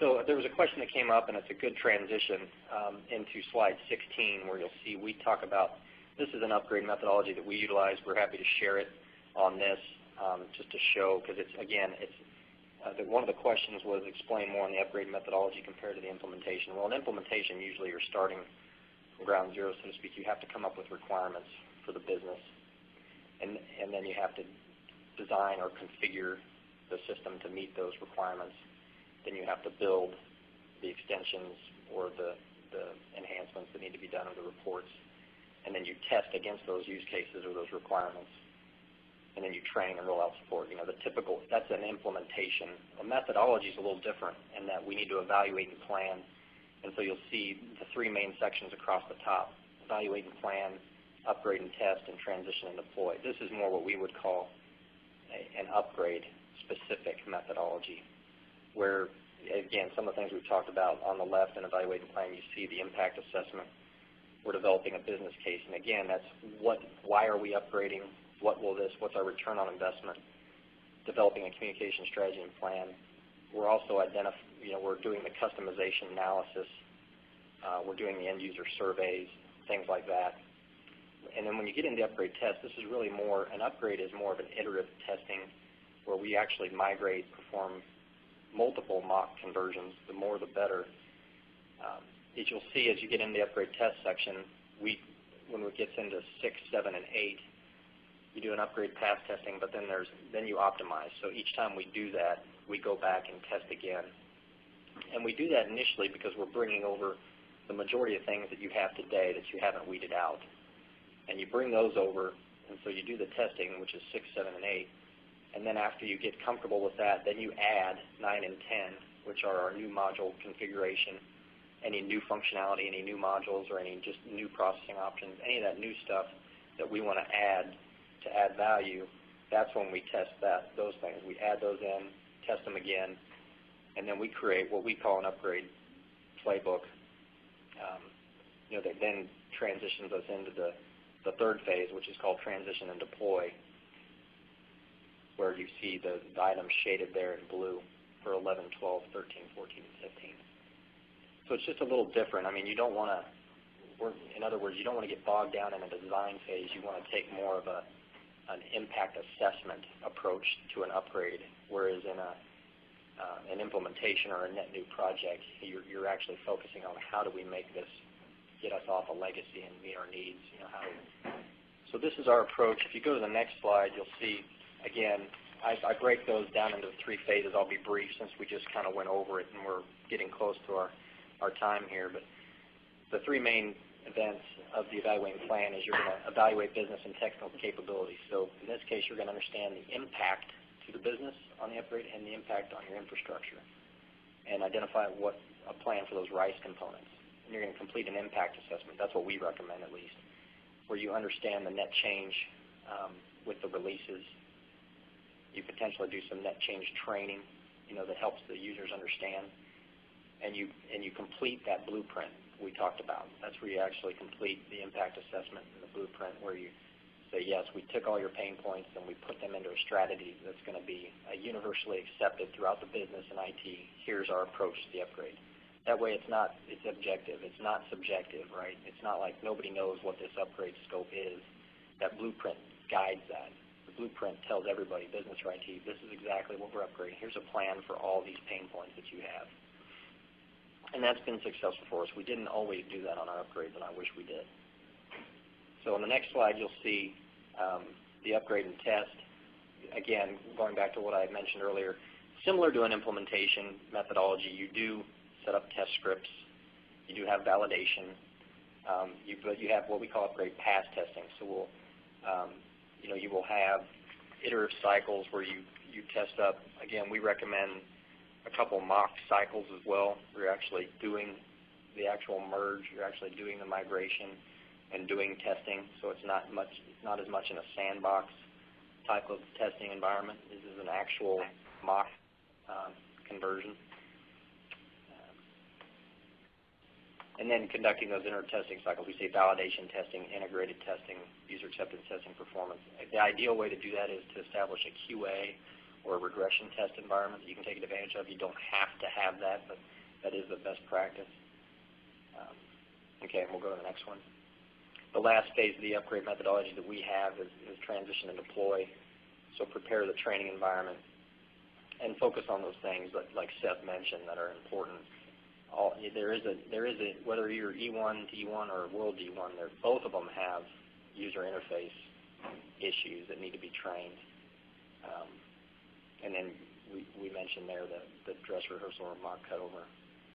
So there was a question that came up, and it's a good transition into slide 16, where you'll see we talk about, this is an upgrade methodology that we utilize. We're happy to share it on this just to show, because it's, again, it's one of the questions was explain more on the upgrade methodology compared to the implementation. Well, in implementation, usually you're starting from ground zero, so to speak. You have to come up with requirements for the business, and then you have to design or configure the system to meet those requirements. Then you have to build the extensions or the enhancements that need to be done or the reports. And then you test against those use cases or those requirements. And then you train and roll out support. You know, the typical, that's an implementation. A methodology is a little different in that we need to evaluate and plan. And so you'll see the three main sections across the top: evaluate and plan, upgrade and test, and transition and deploy. This is more what we would call an upgrade-specific methodology, where, again, some of the things we've talked about on the left in evaluate and plan, you see the impact assessment. We're developing a business case, and again, that's why are we upgrading? What will this? What's our return on investment? Developing a communication strategy and plan. We're also we're doing the customization analysis. We're doing the end user surveys, things like that. And then when you get into the upgrade test, this is really more, an upgrade is more of an iterative testing where we actually migrate, perform multiple mock conversions. The more the better. As you'll see as you get into the upgrade test section, when it gets into 6, 7, and 8, you do an upgrade path testing, but then you optimize. So each time we do that, we go back and test again. And we do that initially because we're bringing over the majority of things that you have today that you haven't weeded out. And you bring those over, and so you do the testing, which is 6, 7, and 8. And then after you get comfortable with that, then you add 9 and 10, which are our new module configuration, any new functionality, any new modules, or any just new processing options, any of that new stuff that we want to add value. That's when we test those things. We add those in, test them again, and then we create what we call an upgrade playbook. That then transitions us into the third phase, which is called transition and deploy, where you see the items shaded there in blue for 11, 12, 13, 14, and 15. So it's just a little different. I mean, you don't want to, in other words, you don't want to get bogged down in a design phase. You want to take more of an impact assessment approach to an upgrade, whereas in an implementation or a net new project, you're actually focusing on how do we make this get us off a legacy and meet our needs. So this is our approach. If you go to the next slide, you'll see, again, I break those down into 3 phases. I'll be brief since we just kind of went over it and we're getting close to our time here. But the 3 main events of the evaluating plan is you're going to evaluate business and technical capabilities. So in this case, you're going to understand the impact to the business on the upgrade and the impact on your infrastructure, and identify a plan for those RICE components. And you're going to complete an impact assessment. That's what we recommend, at least, where you understand the net change with the releases. You potentially do some net change training, that helps the users understand. And you complete that blueprint we talked about. That's where you actually complete the impact assessment and the blueprint, where you say, yes, we took all your pain points and we put them into a strategy that's going to be universally accepted throughout the business and IT. Here's our approach to the upgrade. That way it's objective. It's not subjective, right? It's not like nobody knows what this upgrade scope is. That blueprint guides that. The blueprint tells everybody, business or IT, this is exactly what we're upgrading. Here's a plan for all these pain points that you have. And that's been successful for us. We didn't always do that on our upgrades, and I wish we did. So on the next slide, you'll see the upgrade and test. Again, going back to what I had mentioned earlier, similar to an implementation methodology, you do set up test scripts. You do have validation. But you have what we call upgrade path testing. So you will have iterative cycles where you test up. Again, we recommend a couple mock cycles as well. We're actually doing the actual merge. You're actually doing the migration and doing testing. So it's not as much in a sandbox type of testing environment. This is an actual mock conversion. And then conducting those inter-testing cycles. We say validation testing, integrated testing, user acceptance testing, performance. The ideal way to do that is to establish a QA or a regression test environment that you can take advantage of. You don't have to have that, but that is the best practice. Okay, and we'll go to the next one. The last phase of the upgrade methodology that we have is transition and deploy. So prepare the training environment and focus on those things like Seth mentioned that are important. There is a whether you're E1 to E1 or World D1, both of them have user interface issues that need to be trained. And then we mentioned there the dress rehearsal or mock cutover